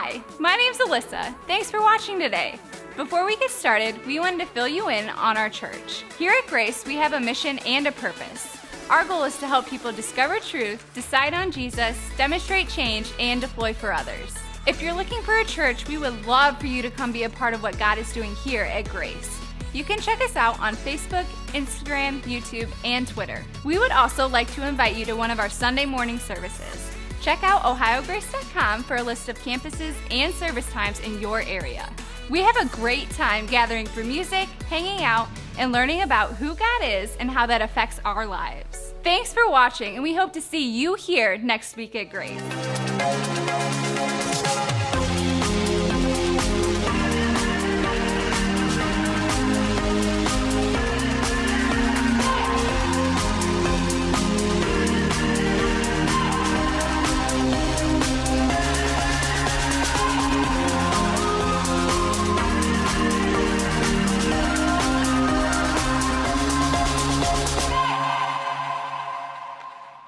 Hi, my name's Alyssa. Thanks for watching today. Before we get started, we wanted to fill you in on our church. Here at Grace, we have a mission and a purpose. Our goal is to help people discover truth, decide on Jesus, demonstrate change, and deploy for others. If you're looking for a church, we would love for you to come be a part of what God is doing here at Grace. You can check us out on Facebook, Instagram, YouTube, and Twitter. We would also like to invite you to one of our Sunday morning services. Check out ohiograce.com for a list of campuses and service times in your area. We have a great time gathering for music, hanging out, and learning about who God is and how that affects our lives. Thanks for watching, and we hope to see you here next week at Grace.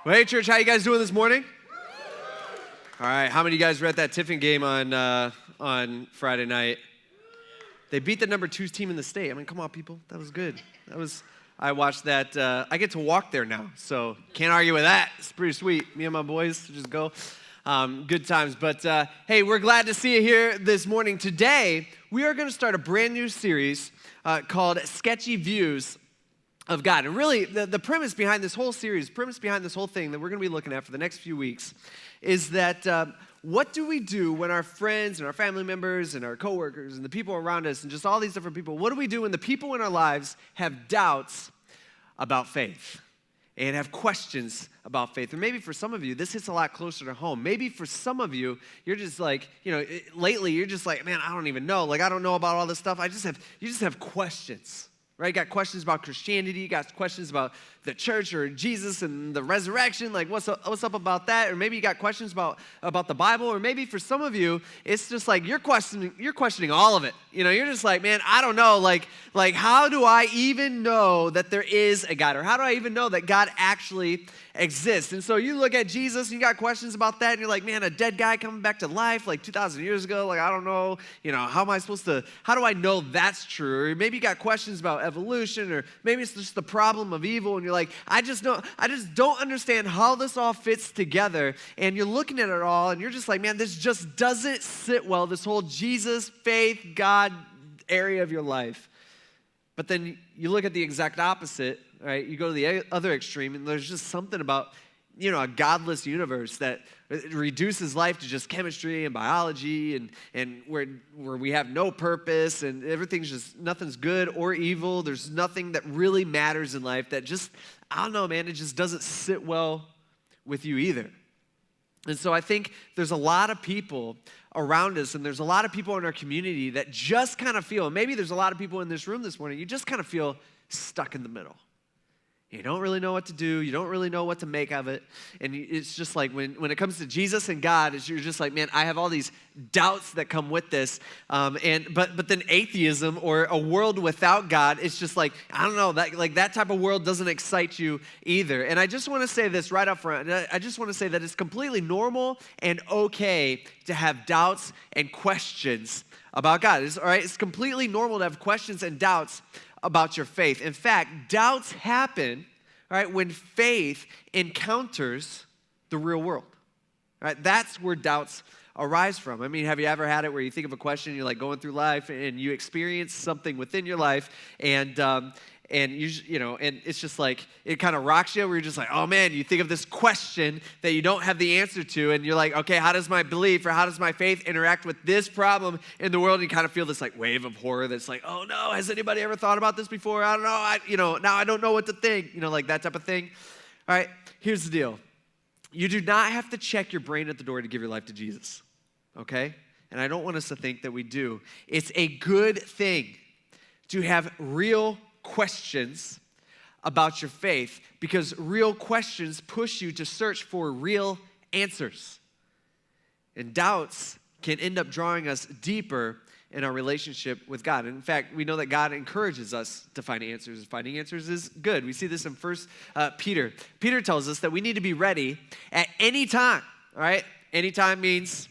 Well, hey, church, how you guys doing this morning? All right, how many of you guys were at that Tiffin game on Friday night? They beat the number 2 team in the state. I mean, come on, people. That was good. I watched that. I get to walk there now, so can't argue with that. It's pretty sweet. Me and my boys just go. Good times. But, hey, we're glad to see you here this morning. Today, we are going to start a brand new series called Sketchy Views of God. And really, the premise behind this whole series, behind this whole thing that we're going to be looking at for the next few weeks is that what do we do when our friends and our family members and our coworkers and the people around us and just all these different people, what do we do when the people in our lives have doubts about faith and have questions about faith? Or maybe for some of you, this hits a lot closer to home. Maybe for some of you, you're just like, lately you're just like, man, I don't even know. Like, I don't know about all this stuff. You just have questions. Right? You got questions about Christianity, you got questions about the church or Jesus and the resurrection, like what's up about that? Or maybe you got questions about the Bible, or maybe for some of you, it's just like you're questioning all of it. You're just like, man, I don't know, like how do I even know that there is a God? Or how do I even know that God actually exists? And so you look at Jesus, and you got questions about that, and you're like, man, a dead guy coming back to life like 2,000 years ago, like I don't know, how do I know that's true? Or maybe you got questions about evolution, or maybe it's just the problem of evil, and you're like, I just don't understand how this all fits together. And you're looking at it all, and you're just like, man, this just doesn't sit well, this whole Jesus, faith, God area of your life. But then you look at the exact opposite, right? You go to the other extreme, and there's just something about, a godless universe that reduces life to just chemistry and biology, and where we have no purpose, and nothing's good or evil. There's nothing that really matters in life that just, I don't know, man, it just doesn't sit well with you either. And so I think there's a lot of people around us, and there's a lot of people in our community that just kind of feel, and maybe there's a lot of people in this room this morning, you just kind of feel stuck in the middle. You don't really know what to do. You don't really know what to make of it. And it's just like when it comes to Jesus and God, you're just like, man, I have all these doubts that come with this. But then atheism or a world without God, it's just like, I don't know, that type of world doesn't excite you either. And I just want to say this right up front. I just want to say that it's completely normal and okay to have doubts and questions about God. It's completely normal to have questions and doubts about your faith. In fact, doubts happen, right, when faith encounters the real world. Right? That's where doubts arise from. I mean, have you ever had it where you think of a question, you're like going through life, and you experience something within your life, and and it's just like, it kind of rocks you, where you're just like, oh man, you think of this question that you don't have the answer to, and you're like, okay, how does my belief or how does my faith interact with this problem in the world? And you kind of feel this like wave of horror that's like, oh no, has anybody ever thought about this before? I don't know, now I don't know what to think, like that type of thing. All right, here's the deal. You do not have to check your brain at the door to give your life to Jesus, okay? And I don't want us to think that we do. It's a good thing to have real questions about your faith, because real questions push you to search for real answers. And doubts can end up drawing us deeper in our relationship with God. And in fact, we know that God encourages us to find answers. Finding answers is good. We see this in 1 Peter. Peter tells us that we need to be ready at any time, all right? Any time means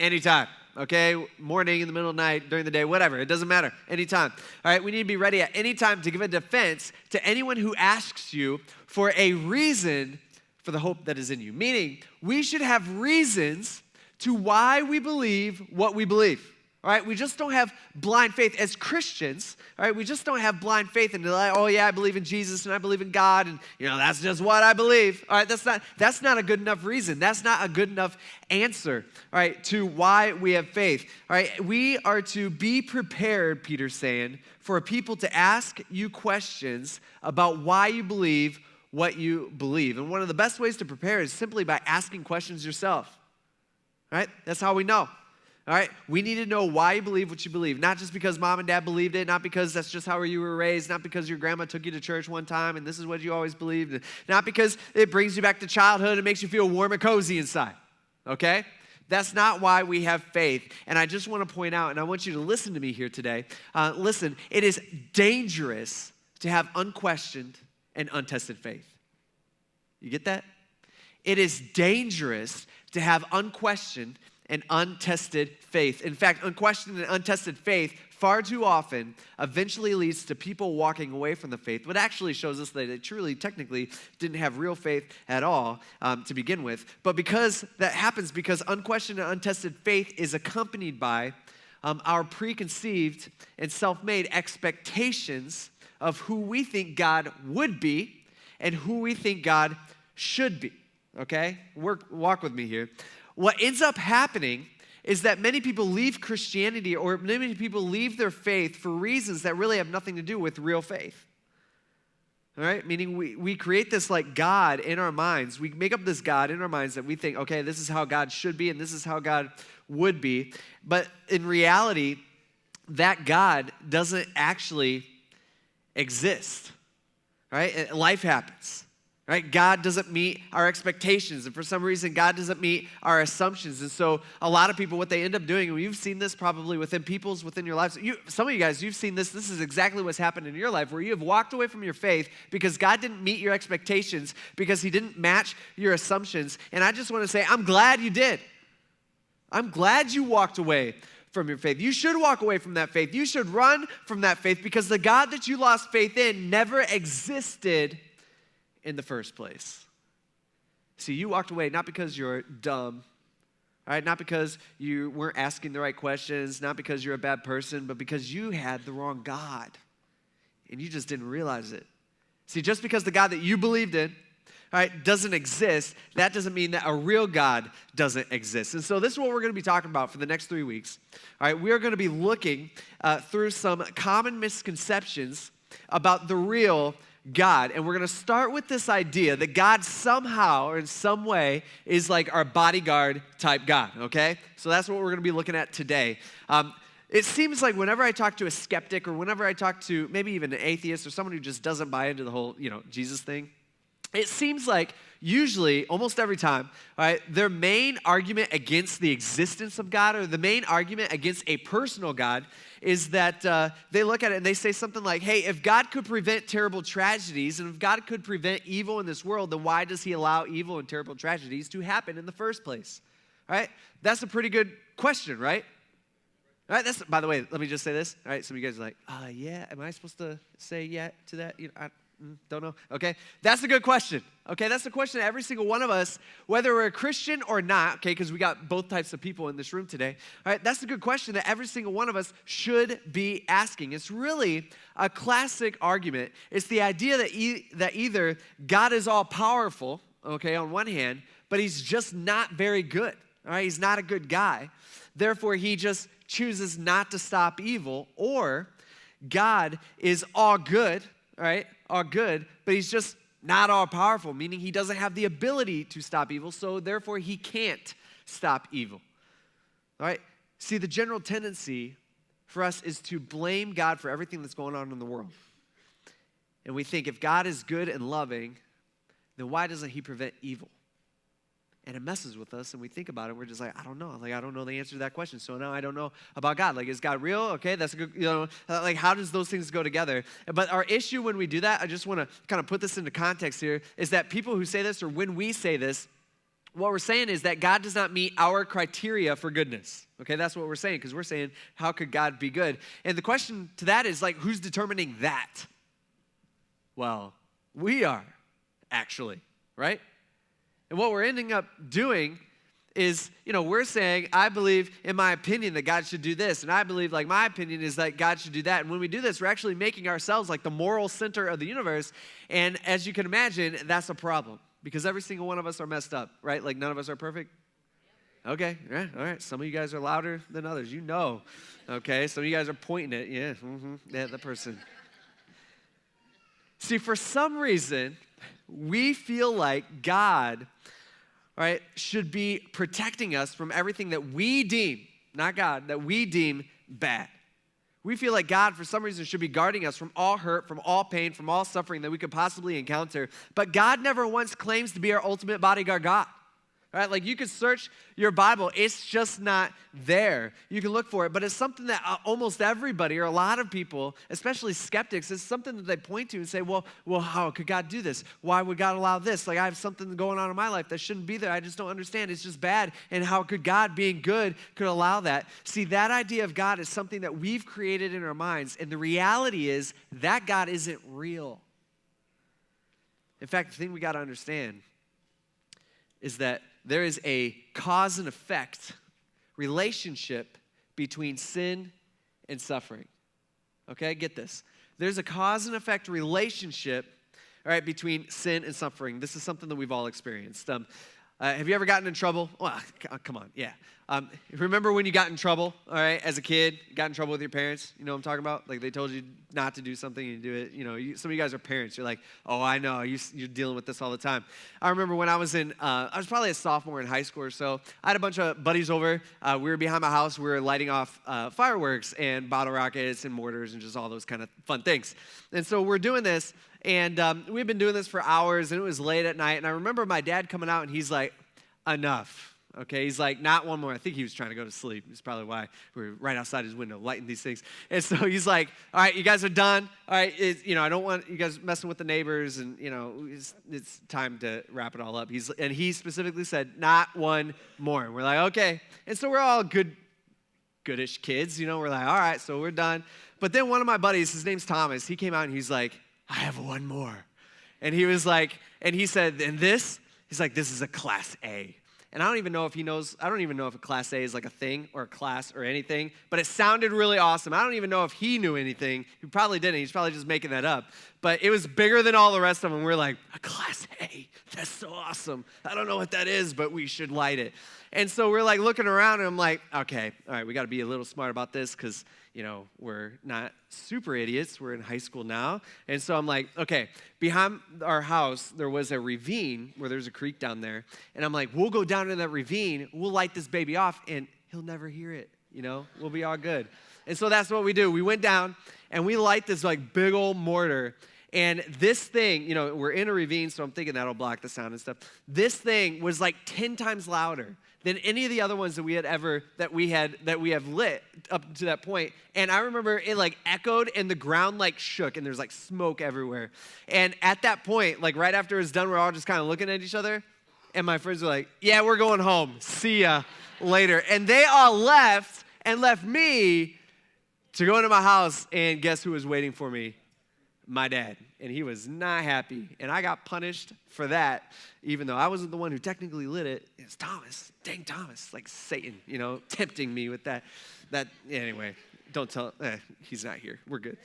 anytime, okay? Morning, in the middle of the night, during the day, whatever. It doesn't matter. Anytime. All right, we need to be ready at any time to give a defense to anyone who asks you for a reason for the hope that is in you. Meaning, we should have reasons to why we believe what we believe. All right, we just don't have blind faith as Christians. All right, we just don't have blind faith and like, oh yeah, I believe in Jesus and I believe in God and that's just what I believe. All right, that's not a good enough reason. That's not a good enough answer. All right, to why we have faith. All right, we are to be prepared, Peter's saying, for people to ask you questions about why you believe what you believe. And one of the best ways to prepare is simply by asking questions yourself. All right, that's how we know. All right, we need to know why you believe what you believe, not just because mom and dad believed it, not because that's just how you were raised, not because your grandma took you to church one time and this is what you always believed, not because it brings you back to childhood and makes you feel warm and cozy inside, okay? That's not why we have faith. And I just want to point out, and I want you to listen to me here today, listen, it is dangerous to have unquestioned and untested faith. You get that? It is dangerous to have unquestioned and untested faith. In fact, unquestioned and untested faith far too often eventually leads to people walking away from the faith, but actually shows us that they truly, technically, didn't have real faith at all to begin with. But because that happens, because unquestioned and untested faith is accompanied by our preconceived and self-made expectations of who we think God would be and who we think God should be, okay? Walk with me here. What ends up happening is that many people leave Christianity or many people leave their faith for reasons that really have nothing to do with real faith. All right? Meaning we create this like God in our minds. We make up this God in our minds that we think, okay, this is how God should be and this is how God would be. But in reality, that God doesn't actually exist. All right? Life happens. Right? God doesn't meet our expectations, and for some reason, God doesn't meet our assumptions. And so a lot of people, what they end up doing, and you've seen this probably within your lives. Some of you guys, you've seen this. This is exactly what's happened in your life, where you have walked away from your faith because God didn't meet your expectations, because he didn't match your assumptions. And I just want to say, I'm glad you did. I'm glad you walked away from your faith. You should walk away from that faith. You should run from that faith, because the God that you lost faith in never existed in the first place. See, you walked away not because you're dumb, all right? Not because you weren't asking the right questions, not because you're a bad person, but because you had the wrong God, and you just didn't realize it. See, just because the God that you believed in, all right, doesn't exist, that doesn't mean that a real God doesn't exist. And so this is what we're going to be talking about for the next 3 weeks. All right, we are going to be looking through some common misconceptions about the real God. And we're going to start with this idea that God somehow or in some way is like our bodyguard type God, okay? So that's what we're going to be looking at today. It seems like whenever I talk to a skeptic, or whenever I talk to maybe even an atheist or someone who just doesn't buy into the whole, Jesus thing, it seems like usually, almost every time, all right, their main argument against the existence of God, or the main argument against a personal God, is that they look at it and they say something like, hey, if God could prevent terrible tragedies, and if God could prevent evil in this world, then why does he allow evil and terrible tragedies to happen in the first place? All right? That's a pretty good question, right? All right, by the way, let me just say this. All right, some of you guys are like, yeah, am I supposed to say yeah to that? Don't know. Okay, that's a good question. Okay, that's the question that every single one of us, whether we're a Christian or not, okay, because we got both types of people in this room today. All right, that's a good question that every single one of us should be asking. It's really a classic argument. It's the idea that either God is all powerful, okay, on one hand, but he's just not very good. All right, he's not a good guy. Therefore, he just chooses not to stop evil, or God is all good. All right, all good, but he's just not all powerful, meaning he doesn't have the ability to stop evil, so therefore he can't stop evil. All right, see, the general tendency for us is to blame God for everything that's going on in the world. And we think if God is good and loving, then why doesn't he prevent evil? And it messes with us, and we think about it, we're just like, I don't know. Like, I don't know the answer to that question, so now I don't know about God. Like, is God real? Okay, that's a good, like, how does those things go together? But our issue when we do that, I just want to kind of put this into context here, is that people who say this, or when we say this, what we're saying is that God does not meet our criteria for goodness. Okay, that's what we're saying, because we're saying, how could God be good? And the question to that is like, who's determining that? Well, we are, actually, right? And what we're ending up doing is, we're saying, I believe, in my opinion, that God should do this. And I believe, like, my opinion is that God should do that. And when we do this, we're actually making ourselves like the moral center of the universe. And as you can imagine, that's a problem. Because every single one of us are messed up, right? Like, none of us are perfect. Okay, yeah, all right. Some of you guys are louder than others. Okay? Some of you guys are pointing at, yeah, the person. See, for some reason, we feel like God, right, should be protecting us from everything that we deem, not God, that we deem bad. We feel like God, for some reason, should be guarding us from all hurt, from all pain, from all suffering that we could possibly encounter. But God never once claims to be our ultimate bodyguard God. Right? Like, you could search your Bible, it's just not there. You can look for it, but it's something that almost everybody, or a lot of people, especially skeptics, it's something that they point to and say, well, how could God do this? Why would God allow this? Like, I have something going on in my life that shouldn't be there. I just don't understand. It's just bad. And how could God, being good, could allow that? See, that idea of God is something that we've created in our minds, and the reality is that God isn't real. In fact, the thing we got to understand is that there is a cause and effect relationship between sin and suffering. Okay, get this. There's a cause and effect relationship, all right, between sin and suffering. This is something that we've all experienced. Have you ever gotten in trouble? Well, come on, yeah. Remember when you got in trouble, all right, as a kid, got in trouble with your parents? You know what I'm talking about? Like, they told you not to do something and you do it. Some of you guys are parents. You're like, oh, I know. You're dealing with this all the time. I remember when I was probably a sophomore in high school or so. I had a bunch of buddies over. We were behind my house. We were lighting off fireworks and bottle rockets and mortars and just all those kind of fun things. And so we're doing this. And we've been doing this for hours, and it was late at night. And I remember my dad coming out, and he's like, enough. Okay, he's like, not one more. I think he was trying to go to sleep. That's probably why we were right outside his window lighting these things. And so he's like, all right, you guys are done. All right, I don't want you guys messing with the neighbors, and, it's time to wrap it all up. And he specifically said, not one more. And we're like, okay. And so we're all goodish kids, we're like, all right, so we're done. But then one of my buddies, his name's Thomas, he came out and he's like, I have one more. And he was like, and he said, and this? He's like, this is a Class A. And I don't even know if he knows, I don't even know if a Class A is like a thing or a class or anything, but it sounded really awesome. I don't even know if he knew anything. He probably didn't. He's probably just making that up. But it was bigger than all the rest of them. We're like, a Class A, that's so awesome. I don't know what that is, but we should light it. And so we're like looking around, and I'm like, okay, all right, we got to be a little smart about this because, we're not super idiots. We're in high school now. And so I'm like, okay, behind our house, there was a ravine where there's a creek down there. And I'm like, we'll go down in that ravine. We'll light this baby off, and he'll never hear it. We'll be all good. And so that's what we do. We went down, and we light this like big old mortar. And this thing, we're in a ravine, so I'm thinking that'll block the sound and stuff. This thing was like 10 times louder than any of the other ones that we have lit up to that point. And I remember it like echoed and the ground like shook and there's like smoke everywhere. And at that point, like right after it was done, we're all just kind of looking at each other. And my friends were like, yeah, we're going home. See ya later. And they all left me to go into my house, and guess who was waiting for me? My dad. And he was not happy. And I got punished for that, even though I wasn't the one who technically lit it. It's Thomas. Dang Thomas. Like Satan, tempting me with that. Anyway, don't tell. He's not here. We're good.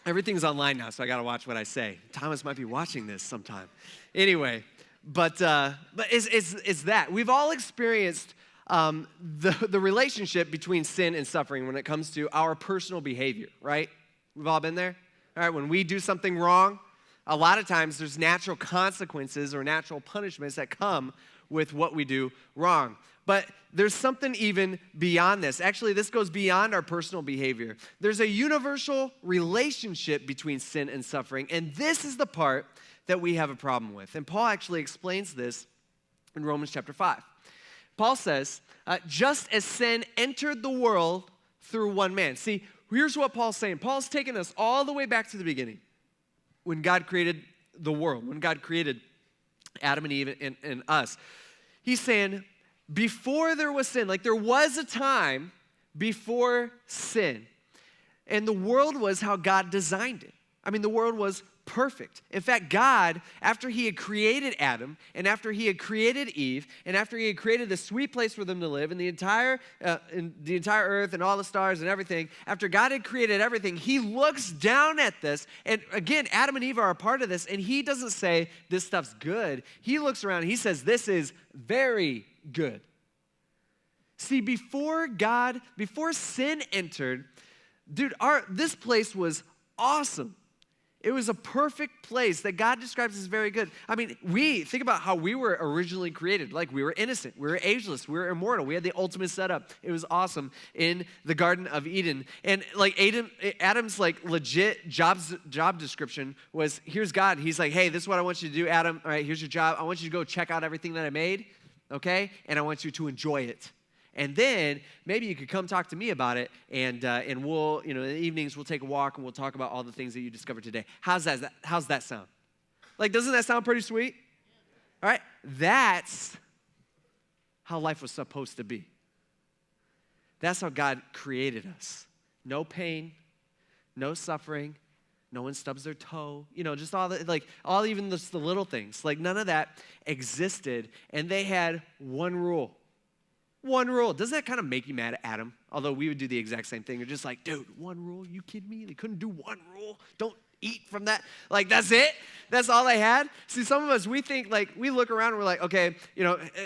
Everything's online now, so I got to watch what I say. Thomas might be watching this sometime. Anyway, but it's that. We've all experienced the relationship between sin and suffering when it comes to our personal behavior, right? We've all been there. All right, when we do something wrong, a lot of times there's natural consequences or natural punishments that come with what we do wrong. But there's something even beyond this. Actually, this goes beyond our personal behavior. There's a universal relationship between sin and suffering, and this is the part that we have a problem with. And Paul actually explains this in Romans chapter 5. Paul says, just as sin entered the world through one man. See, here's what Paul's saying. Paul's taking us all the way back to the beginning when God created the world, when God created Adam and Eve and us. He's saying, before there was sin, like there was a time before sin, and the world was how God designed it. I mean, the world was perfect. In fact, God, after he had created Adam, and after he had created Eve, and after he had created this sweet place for them to live, and the entire earth and all the stars and everything, after God had created everything, he looks down at this, and again, Adam and Eve are a part of this, and he doesn't say, this stuff's good. He looks around and he says, this is very good. See, before sin entered, dude, this place was awesome. It was a perfect place that God describes as very good. I mean, think about how we were originally created. Like, we were innocent, we were ageless, we were immortal. We had the ultimate setup. It was awesome in the Garden of Eden. And like Adam's like legit job description was, here's God. He's like, hey, this is what I want you to do, Adam. All right, here's your job. I want you to go check out everything that I made, okay? And I want you to enjoy it. And then maybe you could come talk to me about it, and we'll, in the evenings, we'll take a walk and we'll talk about all the things that you discovered today. How's that sound? Like, doesn't that sound pretty sweet? All right, that's how life was supposed to be. That's how God created us. No pain, no suffering, no one stubs their toe, just all even the little things. Like, none of that existed, and they had one rule. One rule. Doesn't that kind of make you mad at Adam? Although we would do the exact same thing. You're just like, dude, one rule? You kidding me? They couldn't do one rule? Don't eat from that. Like, that's it? That's all they had? See, some of us, we think, like, we look around and we're like, okay,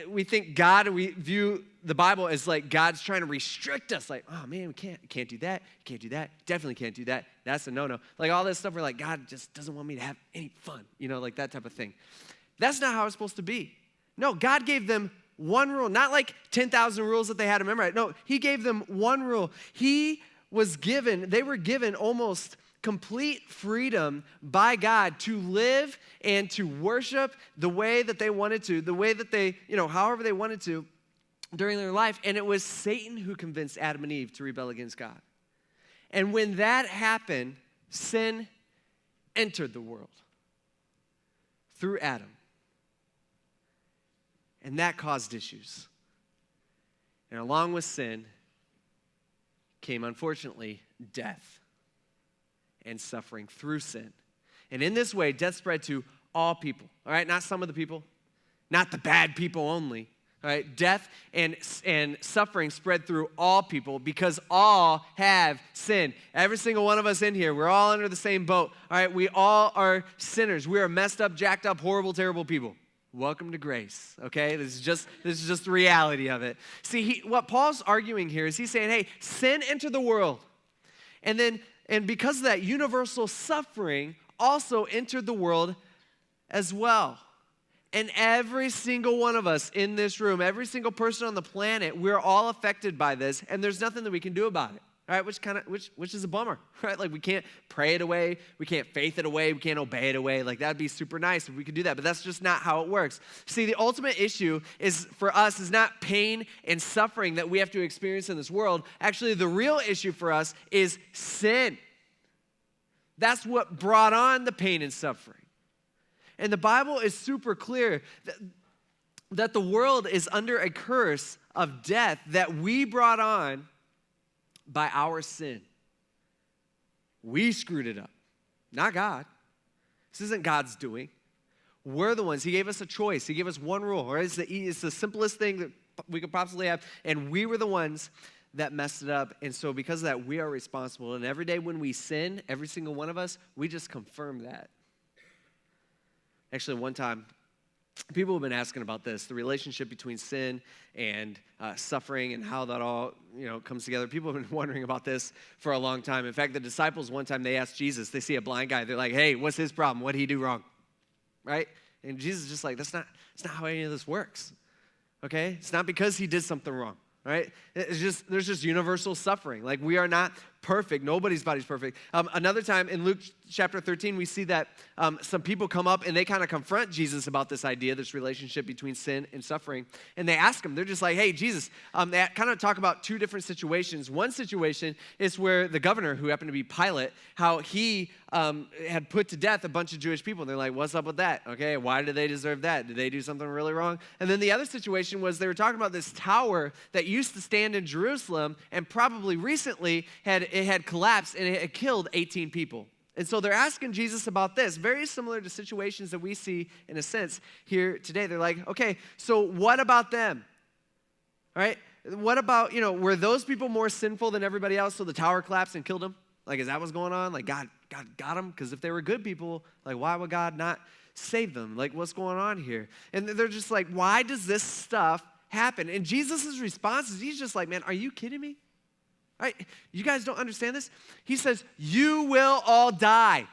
we think God, and we view the Bible as like God's trying to restrict us. Like, oh, man, we can't do that. You can't do that. Definitely can't do that. That's a no-no. Like, all this stuff, we're like, God just doesn't want me to have any fun. Like that type of thing. That's not how it's supposed to be. No, God gave them one rule, not like 10,000 rules that they had to memorize. No, he gave them one rule. They were given almost complete freedom by God to live and to worship the way that they wanted to, the way that they, however they wanted to during their life. And it was Satan who convinced Adam and Eve to rebel against God. And when that happened, sin entered the world through Adam. And that caused issues. And along with sin came, unfortunately, death and suffering through sin. And in this way, death spread to all people, all right? Not some of the people, not the bad people only, all right? Death and suffering spread through all people because all have sinned. Every single one of us in here, we're all under the same boat, all right? We all are sinners. We are messed up, jacked up, horrible, terrible people. Welcome to grace, okay? This is just the reality of it. See, what Paul's arguing here is he's saying, hey, sin entered the world. And because of that, universal suffering also entered the world as well. And every single one of us in this room, every single person on the planet, we're all affected by this, and there's nothing that we can do about it. All right, which is a bummer, right? Like, we can't pray it away, we can't faith it away, we can't obey it away. Like, that'd be super nice if we could do that, but that's just not how it works. See, the ultimate issue for us is not pain and suffering that we have to experience in this world. Actually, the real issue for us is sin. That's what brought on the pain and suffering. And the Bible is super clear that the world is under a curse of death that we brought on by our sin. We screwed it up, not God. This isn't God's doing. We're the ones. He gave us a choice. He gave us one rule. Right? It's the simplest thing that we could possibly have, and we were the ones that messed it up. And so because of that, we are responsible. And every day when we sin, every single one of us, we just confirm that. Actually, one time, people have been asking about this, the relationship between sin and suffering and how that all, comes together. People have been wondering about this for a long time. In fact, the disciples, one time they asked Jesus, they see a blind guy, they're like, hey, what's his problem? What did he do wrong? Right? And Jesus is just like, it's not how any of this works. Okay? It's not because he did something wrong. Right? There's just universal suffering. Like, we are not perfect. Nobody's body's perfect. Another time in Luke chapter 13, we see that some people come up and they kind of confront Jesus about this idea, this relationship between sin and suffering. And they ask him, they're just like, hey, Jesus, they kind of talk about two different situations. One situation is where the governor, who happened to be Pilate, how he had put to death a bunch of Jewish people. And they're like, what's up with that? Okay, why did they deserve that? Did they do something really wrong? And then the other situation was they were talking about this tower that used to stand in Jerusalem and probably recently had collapsed and it had killed 18 people. And so they're asking Jesus about this, very similar to situations that we see in a sense here today. They're like, okay, so what about them? All right, what about, were those people more sinful than everybody else so the tower collapsed and killed them? Like, is that what's going on? Like, God got them? Because if they were good people, like, why would God not save them? Like, what's going on here? And they're just like, why does this stuff happen? And Jesus' response is, he's just like, man, are you kidding me? All right, you guys don't understand this? He says, you will all die.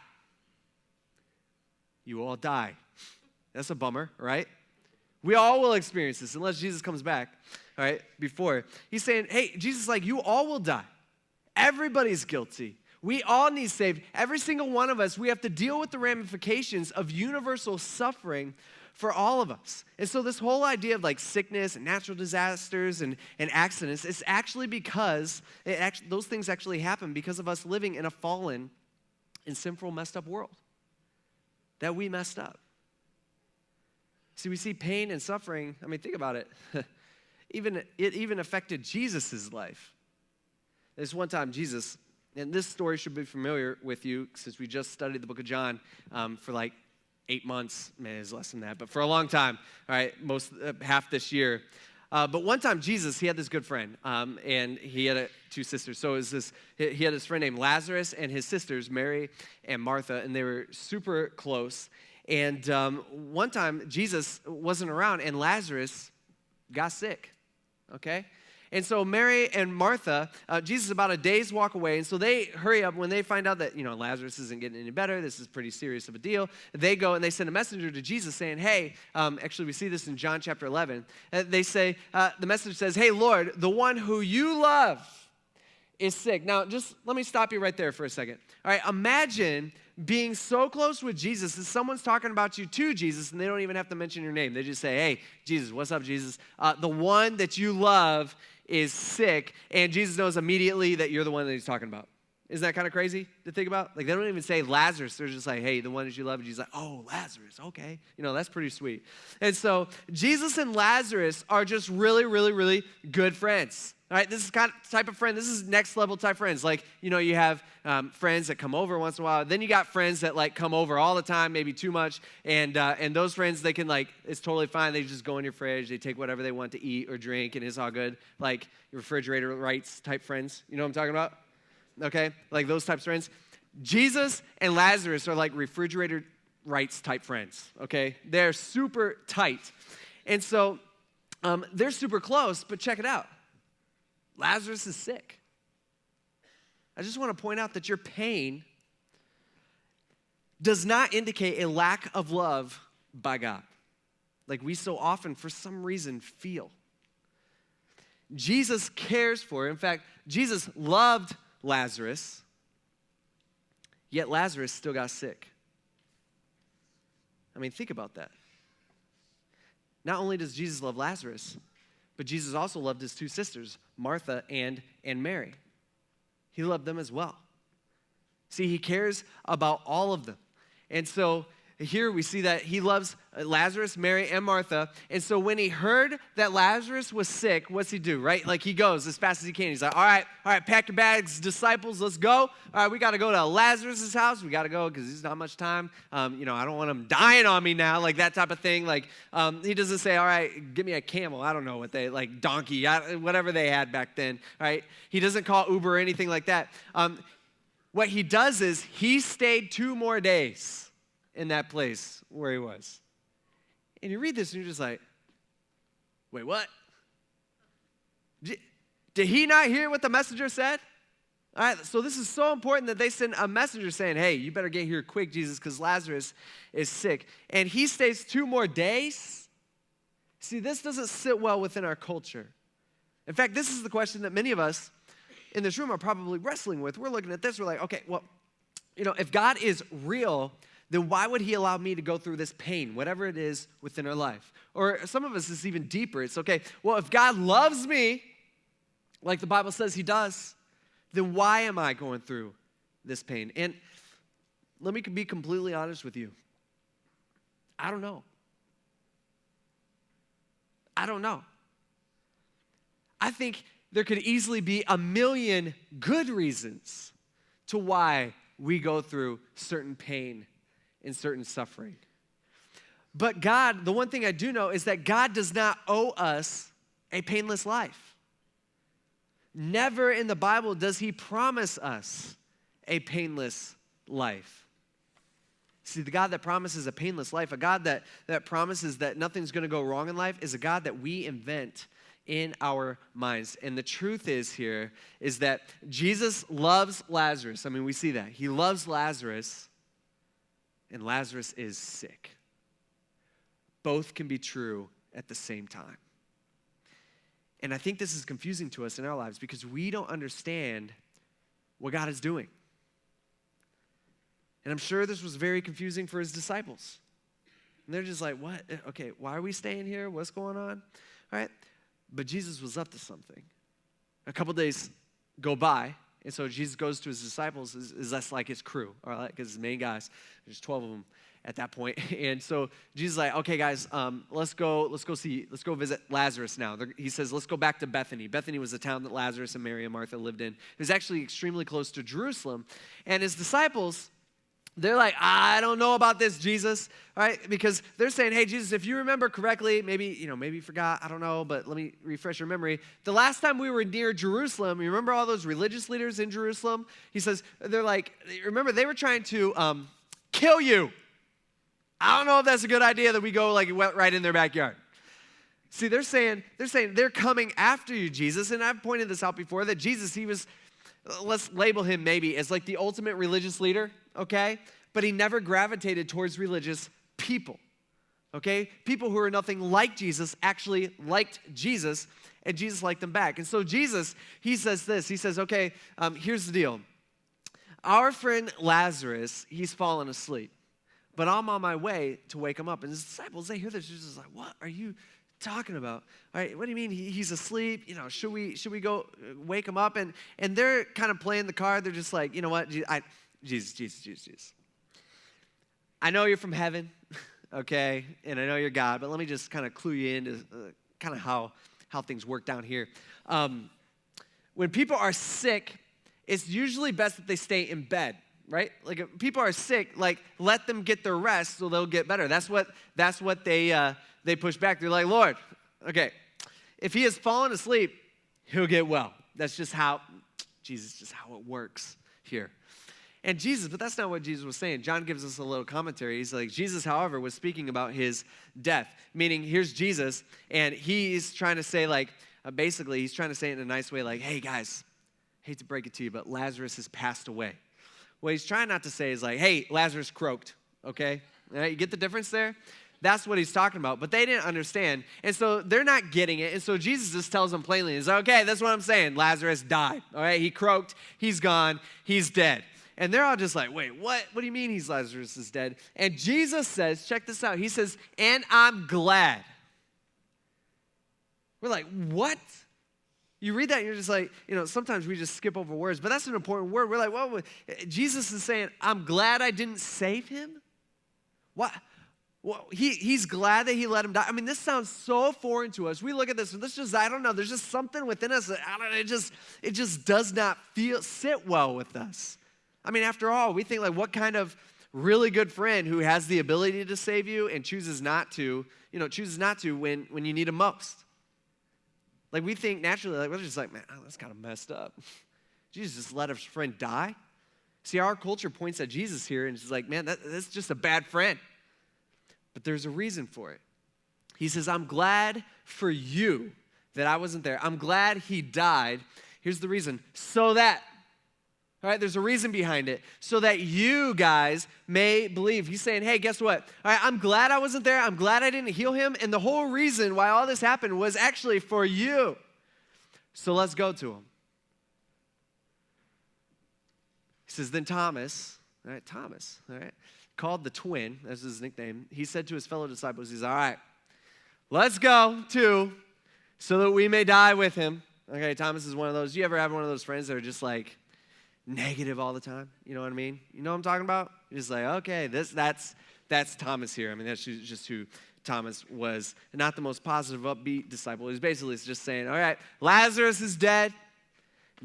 You will all die. That's a bummer, right? We all will experience this unless Jesus comes back, all right, before. He's saying, hey, Jesus is like, you all will die. Everybody's guilty. We all need saved. Every single one of us, we have to deal with the ramifications of universal suffering for all of us. And so this whole idea of like sickness and natural disasters and accidents, it's actually because those things actually happen because of us living in a fallen and sinful, messed up world that we messed up. See, we see pain and suffering. I mean, think about it. It even affected Jesus' life. There's one time Jesus, and this story should be familiar with you since we just studied the book of John for like 8 months, maybe it's less than that, but for a long time, all right, half this year. But one time, Jesus, he had this good friend, and he had two sisters. So he had this friend named Lazarus and his sisters, Mary and Martha, and they were super close. And one time, Jesus wasn't around, and Lazarus got sick, okay? And so Mary and Martha, Jesus is about a day's walk away, and so they hurry up when they find out that, Lazarus isn't getting any better, this is pretty serious of a deal. They go and they send a messenger to Jesus saying, hey, actually we see this in John chapter 11. They say, the message says, hey, Lord, the one who you love is sick. Now, just let me stop you right there for a second. All right, imagine being so close with Jesus that someone's talking about you to Jesus and they don't even have to mention your name. They just say, hey, Jesus, what's up, Jesus? The one that you love is sick, and Jesus knows immediately that you're the one that he's talking about. Isn't that kind of crazy to think about? Like, they don't even say Lazarus. They're just like, hey, the one that you love. And Jesus like, oh, Lazarus, okay. That's pretty sweet. And so Jesus and Lazarus are just really, really, really good friends. All right, this is kind of type of friend. This is next level type friends. Like, you have friends that come over once in a while. Then you got friends that like come over all the time, maybe too much. And those friends, they can it's totally fine. They just go in your fridge. They take whatever they want to eat or drink, and it's all good. Like your refrigerator rights type friends. You know what I'm talking about? Okay, like those types of friends. Jesus and Lazarus are like refrigerator rights type friends. Okay, they're super tight, and so they're super close. But check it out. Lazarus is sick. I just want to point out that your pain does not indicate a lack of love by God, like we so often, for some reason, feel. Jesus cares for. In fact, Jesus loved Lazarus, yet Lazarus still got sick. I mean, think about that. Not only does Jesus love Lazarus, but Jesus also loved his two sisters, Martha and Mary. He loved them as well. See, he cares about all of them. And so here we see that he loves Lazarus, Mary, and Martha. And so when he heard that Lazarus was sick, what's he do, right? Like he goes as fast as he can. He's like, all right, pack your bags, disciples, let's go. All right, we got to go to Lazarus' house. We got to go because there's not much time. I don't want him dying on me now, like that type of thing. Like he doesn't say, all right, give me a camel. I don't know what they, like donkey, whatever they had back then, right? He doesn't call Uber or anything like that. What he does is he stayed 2 more days in that place where he was. And you read this and you're just like, wait, what? Did he not hear what the messenger said? All right, so this is so important that they send a messenger saying, hey, you better get here quick, Jesus, because Lazarus is sick. And he stays 2 more days? See, this doesn't sit well within our culture. In fact, this is the question that many of us in this room are probably wrestling with. We're looking at this, we're like, okay, well, if God is real, then why would he allow me to go through this pain, whatever it is within our life? Or some of us, it's even deeper. It's okay, well, if God loves me, like the Bible says he does, then why am I going through this pain? And let me be completely honest with you. I don't know. I think there could easily be a million good reasons to why we go through certain pain and certain suffering. But God, the one thing I do know is that God does not owe us a painless life. Never in the Bible does he promise us a painless life. See, the God that promises a painless life, a God that promises that nothing's going to go wrong in life, is a God that we invent in our minds. And the truth is that Jesus loves Lazarus. I mean, we see that. He loves Lazarus, and Lazarus is sick. Both can be true at the same time. And I think this is confusing to us in our lives because we don't understand what God is doing. And I'm sure this was very confusing for his disciples. And they're just like, what? Okay, why are we staying here? What's going on? All right. But Jesus was up to something. A couple days go by, and so Jesus goes to his disciples, is less like his crew, all right, because his main guys, there's 12 of them at that point. And so Jesus is like, okay, guys, let's go visit Lazarus now. He says, let's go back to Bethany. Bethany was the town that Lazarus and Mary and Martha lived in. It was actually extremely close to Jerusalem. And his disciples, they're like, I don't know about this, Jesus, all right? Because they're saying, hey, Jesus, if you remember correctly, maybe you forgot, I don't know, but let me refresh your memory. The last time we were near Jerusalem, you remember all those religious leaders in Jerusalem? He says, they're like, remember, they were trying to kill you. I don't know if that's a good idea that we go like right in their backyard. See, they're saying they're coming after you, Jesus, and I've pointed this out before, that Jesus, he was, let's label him maybe as like the ultimate religious leader, okay? But he never gravitated towards religious people, okay? People who are nothing like Jesus actually liked Jesus, and Jesus liked them back. And so Jesus, he says this. He says, okay, here's the deal. Our friend Lazarus, he's fallen asleep, but I'm on my way to wake him up. And his disciples, they hear this. Jesus is like, what are you talking about? All right, what do you mean he's asleep? Should we go wake him up? And they're kind of playing the card. They're just like, you know what? Jesus. I know you're from heaven, okay, and I know you're God, but let me just kind of clue you into kind of how things work down here. When people are sick, it's usually best that they stay in bed, right? Like if people are sick, like let them get their rest so they'll get better. That's what they push back. They're like, Lord, okay, if he has fallen asleep, he'll get well. That's just how it works here. And Jesus, but that's not what Jesus was saying. John gives us a little commentary. He's like, Jesus, however, was speaking about his death, meaning here's Jesus, and he's trying to say basically he's trying to say it in a nice way, like, hey guys, hate to break it to you, but Lazarus has passed away. What he's trying not to say is like, hey, Lazarus croaked, okay? All right, you get the difference there? That's what he's talking about, but they didn't understand, and so they're not getting it, and so Jesus just tells them plainly, he's like, okay, that's what I'm saying, Lazarus died, all right? He croaked, he's gone, he's dead. And they're all just like, wait, what? What do you mean Lazarus is dead? And Jesus says, check this out, he says, and I'm glad. We're like, what? You read that and you're just like, sometimes we just skip over words, but that's an important word. We're like, well, Jesus is saying, I'm glad I didn't save him? What? Well, he's glad that he let him die. I mean, this sounds so foreign to us. We look at this and I don't know, there's just something within us that, it just does not sit well with us. I mean, after all, we think like, what kind of really good friend who has the ability to save you and chooses not to when you need him most? Like we think naturally, like we're just like, man, that's kind of messed up. Jesus just let his friend die? See, our culture points at Jesus here and it's like, man, that's just a bad friend. But there's a reason for it. He says, I'm glad for you that I wasn't there. I'm glad he died. Here's the reason. So that, all right, there's a reason behind it. So that you guys may believe. He's saying, hey, guess what? All right, I'm glad I wasn't there. I'm glad I didn't heal him. And the whole reason why all this happened was actually for you. So let's go to him. says, then Thomas, all right, called the twin, that's his nickname, he said to his fellow disciples, he's all right, let's go too, so that we may die with him. Okay, Thomas is one of those, you ever have one of those friends that are just like negative all the time? You know what I mean? You know what I'm talking about? You're just like, okay, that's Thomas here. I mean, that's just who Thomas was. Not the most positive, upbeat disciple. He's basically just saying, all right, Lazarus is dead.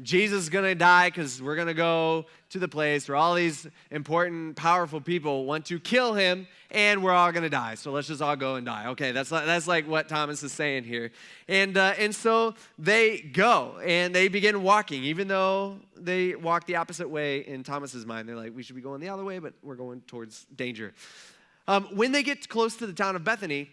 Jesus is going to die because we're going to go to the place where all these important, powerful people want to kill him, and we're all going to die. So let's just all go and die. Okay, that's like what Thomas is saying here. And so they go, and they begin walking, even though they walk the opposite way in Thomas's mind. They're like, we should be going the other way, but we're going towards danger. When they get close to the town of Bethany,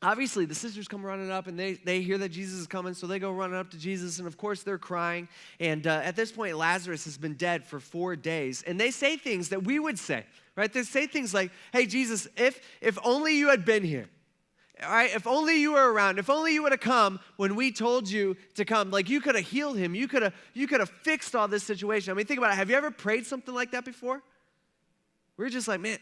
obviously, the sisters come running up, and they hear that Jesus is coming, so they go running up to Jesus, and of course, they're crying. And at this point, Lazarus has been dead for 4 days, and they say things that we would say, right? They say things like, hey, Jesus, if only you had been here, all right? If only you were around, if only you would have come when we told you to come, like you could have healed him, you could have fixed all this situation. I mean, think about it. Have you ever prayed something like that before? We're just like, man,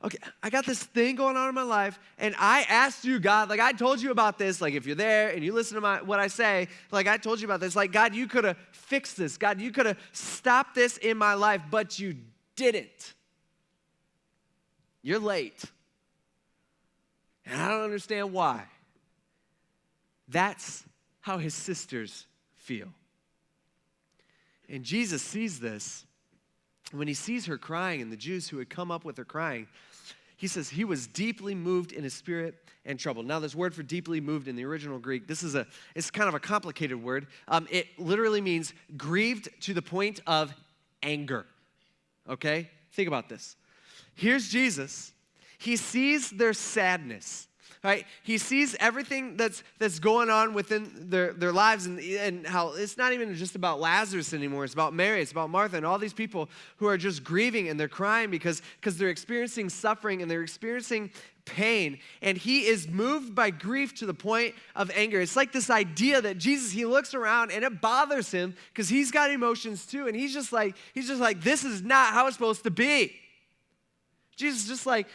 okay, I got this thing going on in my life, and I asked you, God, like I told you about this, like if you're there and you listen to what I say, like I told you about this, like God, you could have fixed this. God, you could have stopped this in my life, but you didn't. You're late. And I don't understand why. That's how his sisters feel. And Jesus sees this. When he sees her crying and the Jews who had come up with her crying, he says he was deeply moved in his spirit and troubled. Now, this word for deeply moved in the original Greek, it's kind of a complicated word. It literally means grieved to the point of anger. Okay? Think about this. Here's Jesus. He sees their sadness. Right? He sees everything that's going on within their lives and how it's not even just about Lazarus anymore. It's about Mary, it's about Martha, and all these people who are just grieving and they're crying because they're experiencing suffering and they're experiencing pain. And he is moved by grief to the point of anger. It's like this idea that Jesus, he looks around and it bothers him because he's got emotions too. And he's just like, this is not how it's supposed to be. Jesus is just like,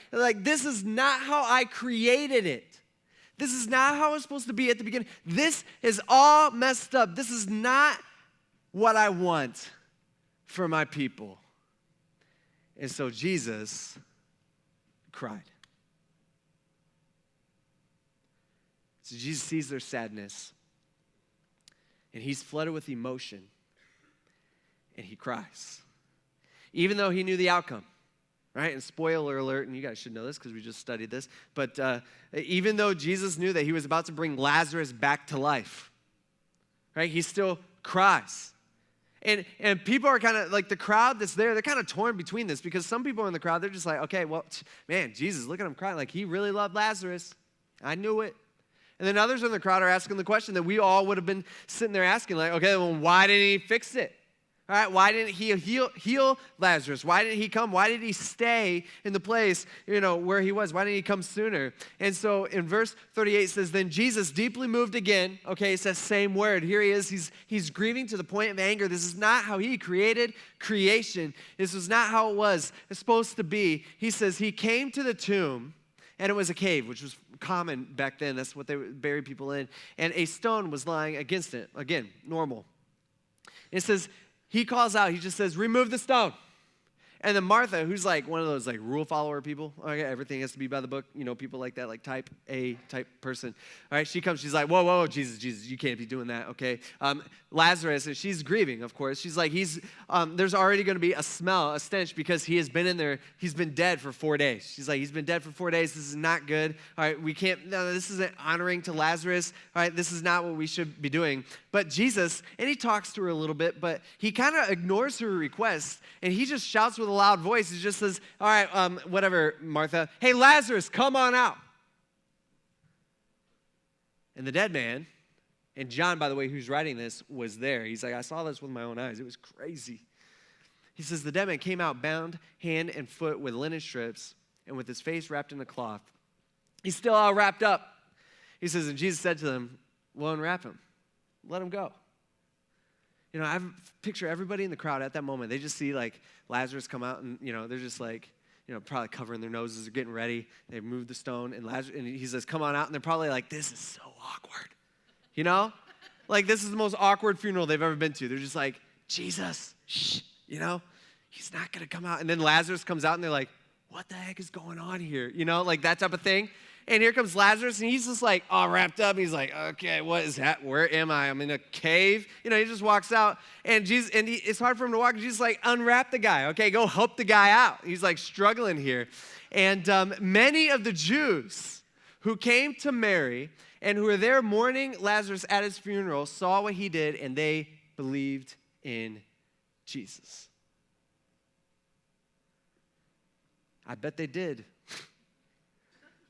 this is not how I created it. This is not how it's supposed to be at the beginning. This is all messed up. This is not what I want for my people. And so Jesus cried. So Jesus sees their sadness, and he's flooded with emotion, and he cries. Even though he knew the outcome. Right? And spoiler alert, and you guys should know this because we just studied this, but even though Jesus knew that he was about to bring Lazarus back to life, right? He still cries. And people are kind of, like the crowd that's there, they're kind of torn between this because some people in the crowd, they're just like, okay, well, man, Jesus, look at him crying. Like, he really loved Lazarus. I knew it. And then others in the crowd are asking the question that we all would have been sitting there asking, like, okay, well, why didn't he fix it? All right, why didn't he heal Lazarus? Why didn't he come? Why did he stay in the place, where he was? Why didn't he come sooner? And so in verse 38 it says, then Jesus, deeply moved again, okay, it says same word. Here he is, he's grieving to the point of anger. This is not how he created creation. This was not how it was supposed to be. He says he came to the tomb, and it was a cave, which was common back then. That's what they would bury people in. And a stone was lying against it. Again, normal. It says, he calls out, he just says, remove the stone. And then Martha, who's like one of those like rule follower people, okay, everything has to be by the book, people like that, like type A type person. All right, she comes, she's like, whoa, Jesus, you can't be doing that, okay? Lazarus, and she's grieving, of course. She's like, there's already going to be a smell, a stench, because he has been in there, he's been dead for 4 days. She's like, he's been dead for 4 days, this is not good. All right, this isn't honoring to Lazarus. All right, this is not what we should be doing. But Jesus, and he talks to her a little bit, but he kind of ignores her request, and he just shouts with a loud voice. He just says, all right, whatever, Martha. Hey, Lazarus, come on out. And the dead man, and John, by the way, who's writing this, was there. He's like, I saw this with my own eyes. It was crazy. He says, the dead man came out bound hand and foot with linen strips and with his face wrapped in a cloth. He's still all wrapped up. He says, and Jesus said to them, well, unwrap him. Let him go. I picture everybody in the crowd at that moment. They just see like Lazarus come out and, they're just like, probably covering their noses or getting ready. They move the stone and Lazarus, and he says, come on out. And they're probably like, this is so awkward. Like this is the most awkward funeral they've ever been to. They're just like, Jesus, shh, he's not going to come out. And then Lazarus comes out and they're like, what the heck is going on here? Like that type of thing. And here comes Lazarus, and he's just like all wrapped up. He's like, okay, what is that? Where am I? I'm in a cave. He just walks out, and it's hard for him to walk. Jesus like, unwrap the guy. Okay, go help the guy out. He's like struggling here. And many of the Jews who came to Mary and who were there mourning Lazarus at his funeral saw what he did, and they believed in Jesus. I bet they did.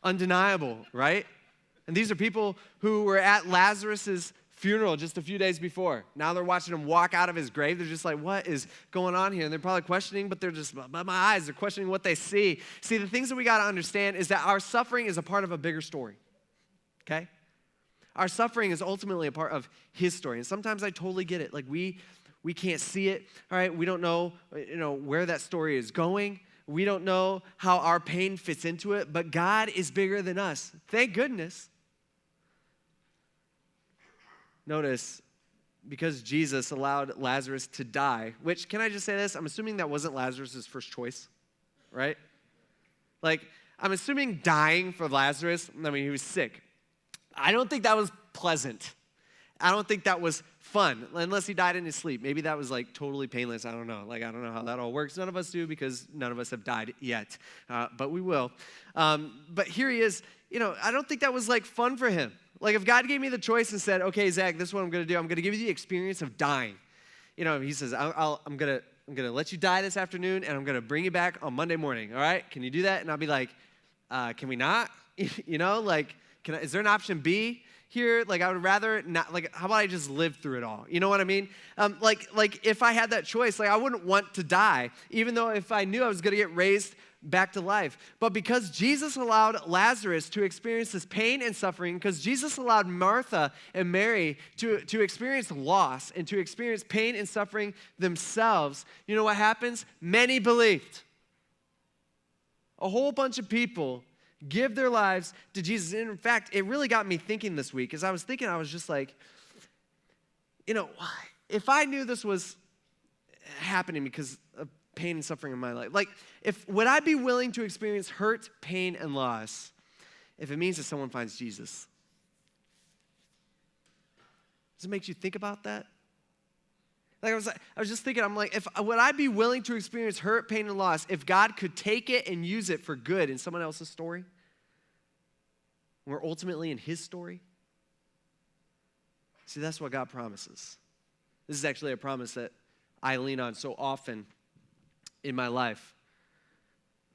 Undeniable, right? And these are people who were at Lazarus's funeral just a few days before. Now they're watching him walk out of his grave. They're just like, what is going on here? And they're probably questioning, but they're just, by my eyes, they're questioning what they see. See, the things that we got to understand is that our suffering is a part of a bigger story, okay? Our suffering is ultimately a part of his story. And sometimes I totally get it. Like we can't see it, all right? We don't know, where that story is going. We don't know how our pain fits into it, but God is bigger than us. Thank goodness. Notice, because Jesus allowed Lazarus to die, which, can I just say this? I'm assuming that wasn't Lazarus' first choice, right? Like, I'm assuming dying for Lazarus, he was sick. I don't think that was pleasant. I don't think that was fun, unless he died in his sleep. Maybe that was like totally painless. I don't know. I don't know how that all works. None of us do because none of us have died yet, but we will. But here he is. I don't think that was like fun for him. Like if God gave me the choice and said, okay, Zach, this is what I'm going to do. I'm going to give you the experience of dying. He says, I'm going to let you die this afternoon, and I'm going to bring you back on Monday morning. All right? Can you do that? And I'll be like, can we not? Is there an option B? Here, I would rather not, how about I just live through it all? You know what I mean? If I had that choice, I wouldn't want to die, even though if I knew I was going to get raised back to life. But because Jesus allowed Lazarus to experience this pain and suffering, because Jesus allowed Martha and Mary to experience loss and to experience pain and suffering themselves, you know what happens? Many believed. A whole bunch of people give their lives to Jesus. And in fact, it really got me thinking this week. As I was thinking, I was just like, if I knew this was happening because of pain and suffering in my life, would I be willing to experience hurt, pain, and loss if it means that someone finds Jesus? Does it make you think about that? I was just thinking, would I be willing to experience hurt, pain, and loss if God could take it and use it for good in someone else's story? We're ultimately in his story. See, that's what God promises. This is actually a promise that I lean on so often in my life.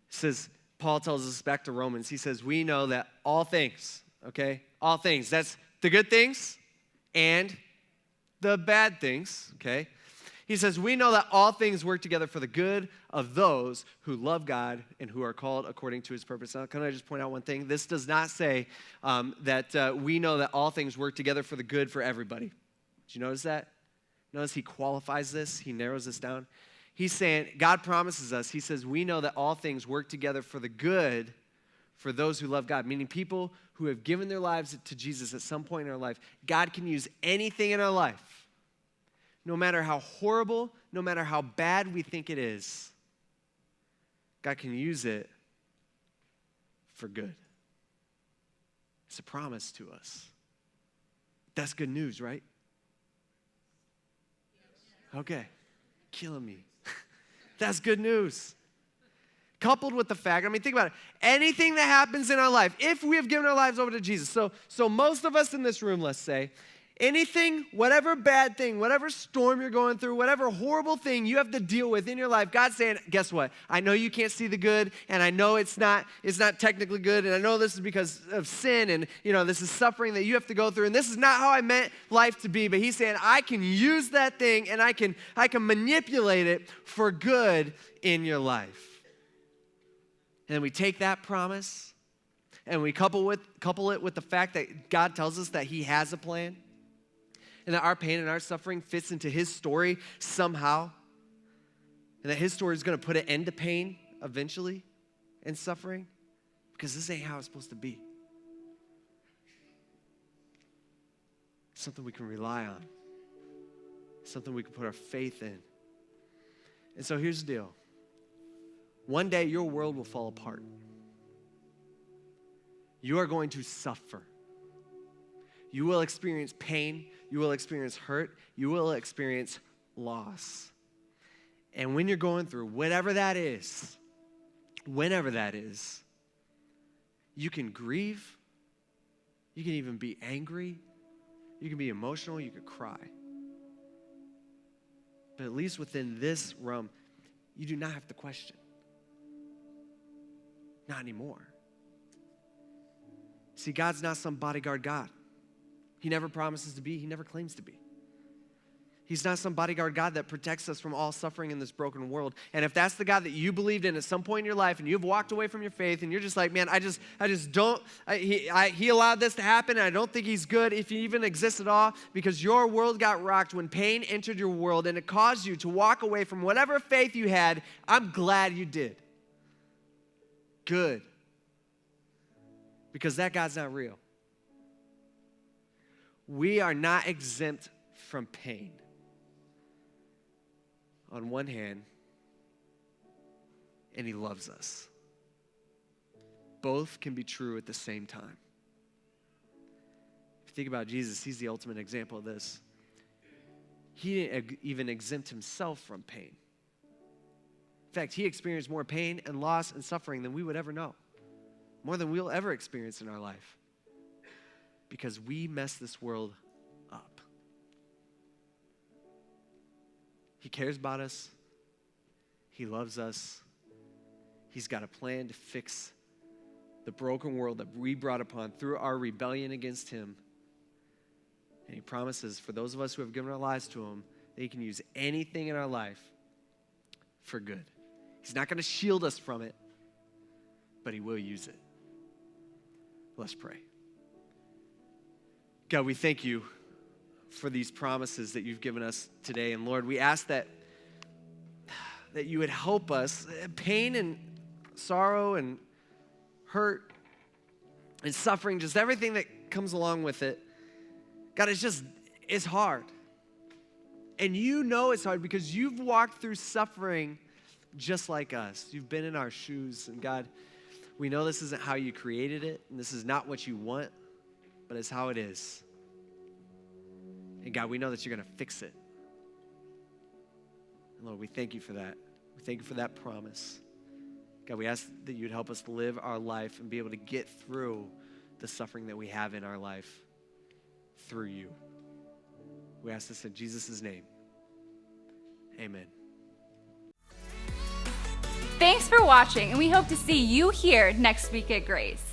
It says, Paul tells us back to Romans, he says, we know that all things, okay? All things, that's the good things and the bad things, okay? He says, we know that all things work together for the good of those who love God and who are called according to his purpose. Now, can I just point out one thing? This does not say that we know that all things work together for the good for everybody. Did you notice that? Notice he qualifies this. He narrows this down. He's saying, God promises us, he says, we know that all things work together for the good for those who love God, meaning people who have given their lives to Jesus at some point in our life. God can use anything in our life. No matter how horrible, no matter how bad we think it is, God can use it for good. It's a promise to us. That's good news, right? Okay, killing me. That's good news. Coupled with the fact, think about it. Anything that happens in our life, if we have given our lives over to Jesus, so most of us in this room, let's say, anything, whatever bad thing, whatever storm you're going through, whatever horrible thing you have to deal with in your life, God's saying, guess what? I know you can't see the good, and I know it's not technically good, and I know this is because of sin, and this is suffering that you have to go through, and this is not how I meant life to be, but he's saying, I can use that thing, and I can manipulate it for good in your life. And we take that promise, and we couple it with the fact that God tells us that he has a plan. and that our pain and our suffering fits into his story somehow, and that his story is going to put an end to pain eventually and suffering, because this ain't how it's supposed to be. Something we can rely on, something we can put our faith in. And so here's the deal. One day your world will fall apart. You are going to suffer. You will experience pain. You will experience hurt. You will experience loss. And when you're going through whatever that is, whenever that is, you can grieve. You can even be angry. You can be emotional. You could cry. But at least within this realm, you do not have to question. Not anymore. See, God's not some bodyguard God. He never promises to be. He never claims to be. He's not some bodyguard God that protects us from all suffering in this broken world. And if that's the God that you believed in at some point in your life and you've walked away from your faith and you're just like, man, I just don't, he allowed this to happen and I don't think he's good if he even exists at all, because your world got rocked when pain entered your world and it caused you to walk away from whatever faith you had, I'm glad you did. Good. Because that God's not real. We are not exempt from pain. On one hand, and he loves us. Both can be true at the same time. If you think about Jesus, he's the ultimate example of this. He didn't even exempt himself from pain. In fact, he experienced more pain and loss and suffering than we would ever know. More than we'll ever experience in our life. Because we mess this world up. He cares about us. He loves us. He's got a plan to fix the broken world that we brought upon through our rebellion against him. And he promises for those of us who have given our lives to him that he can use anything in our life for good. He's not going to shield us from it, but he will use it. Let's pray. God, we thank you for these promises that you've given us today. And Lord, we ask that you would help us. Pain and sorrow and hurt and suffering, just everything that comes along with it. God, it's hard. And you know it's hard because you've walked through suffering just like us. You've been in our shoes. And God, we know this isn't how you created it, and this is not what you want, but it's how it is. And God, we know that you're going to fix it. And Lord, we thank you for that. We thank you for that promise. God, we ask that you'd help us live our life and be able to get through the suffering that we have in our life through you. We ask this in Jesus' name. Amen. Thanks for watching, and we hope to see you here next week at Grace.